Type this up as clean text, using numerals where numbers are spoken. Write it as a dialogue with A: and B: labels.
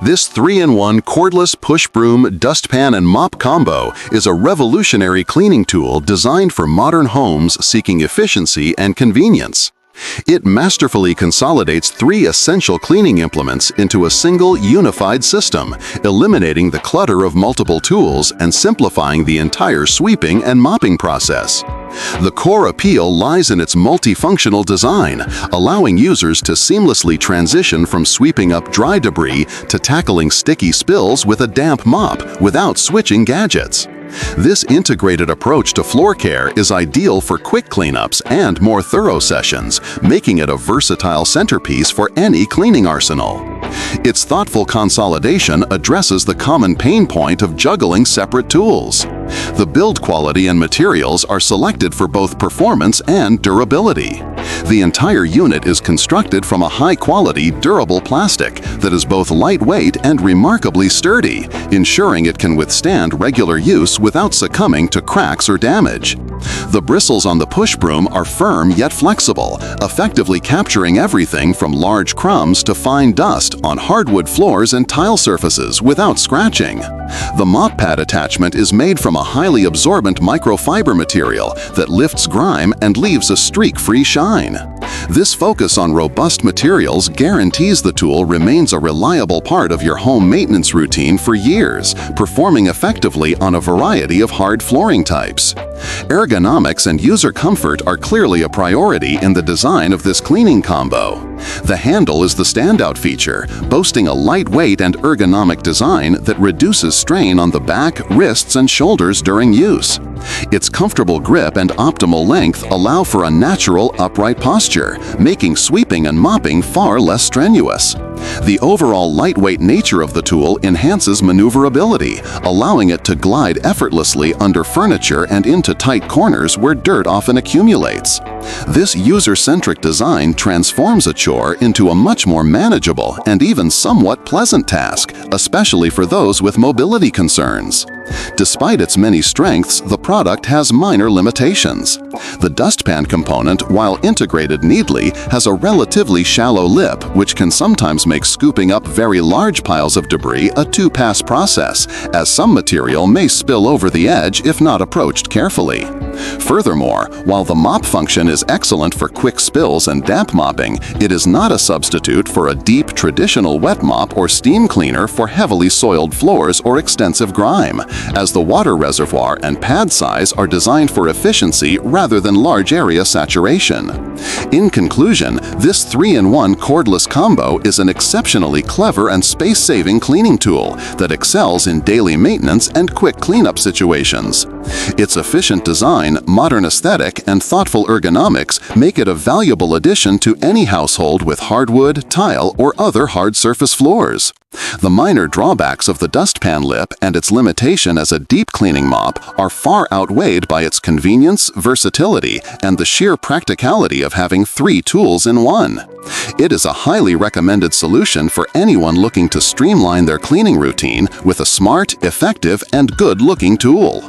A: This 3-in-1 cordless push broom, dustpan, and mop combo is a revolutionary cleaning tool designed for modern homes seeking efficiency and convenience. It masterfully consolidates 3 essential cleaning implements into a single unified system, eliminating the clutter of multiple tools and simplifying the entire sweeping and mopping process. The core appeal lies in its multifunctional design, allowing users to seamlessly transition from sweeping up dry debris to tackling sticky spills with a damp mop without switching gadgets. This integrated approach to floor care is ideal for quick cleanups and more thorough sessions, making it a versatile centerpiece for any cleaning arsenal. Its thoughtful consolidation addresses the common pain point of juggling separate tools. The build quality and materials are selected for both performance and durability. The entire unit is constructed from a high-quality, durable plastic that is both lightweight and remarkably sturdy, ensuring it can withstand regular use without succumbing to cracks or damage. The bristles on the push broom are firm yet flexible, effectively capturing everything from large crumbs to fine dust on hardwood floors and tile surfaces without scratching. The mop pad attachment is made from a highly absorbent microfiber material that lifts grime and leaves a streak-free shine. This focus on robust materials guarantees the tool remains a reliable part of your home maintenance routine for years, performing effectively on a variety of hard flooring types. Ergonomics and user comfort are clearly a priority in the design of this cleaning combo. The handle is the standout feature, boasting a lightweight and ergonomic design that reduces strain on the back, wrists, and shoulders during use. Its comfortable grip and optimal length allow for a natural, upright posture, making sweeping and mopping far less strenuous. The overall lightweight nature of the tool enhances maneuverability, allowing it to glide effortlessly under furniture and into tight corners where dirt often accumulates. This user-centric design transforms a chore into a much more manageable and even somewhat pleasant task, especially for those with mobility concerns. Despite its many strengths, the product has minor limitations. The dustpan component, while integrated neatly, has a relatively shallow lip, which can sometimes make scooping up very large piles of debris a two-pass process, as some material may spill over the edge if not approached carefully. Furthermore, while the mop function is excellent for quick spills and damp mopping, it is not a substitute for a deep, traditional wet mop or steam cleaner for heavily soiled floors or extensive grime, as the water reservoir and pad size are designed for efficiency rather than large area saturation. In conclusion, this 3-in-1 cordless combo is an exceptionally clever and space-saving cleaning tool that excels in daily maintenance and quick cleanup situations. Its efficient design, modern aesthetic, and thoughtful ergonomics make it a valuable addition to any household with hardwood, tile, or other hard surface floors. The minor drawbacks of the dustpan lip and its limitation as a deep cleaning mop are far outweighed by its convenience, versatility, and the sheer practicality of having 3 tools in one. It is a highly recommended solution for anyone looking to streamline their cleaning routine with a smart, effective, and good-looking tool.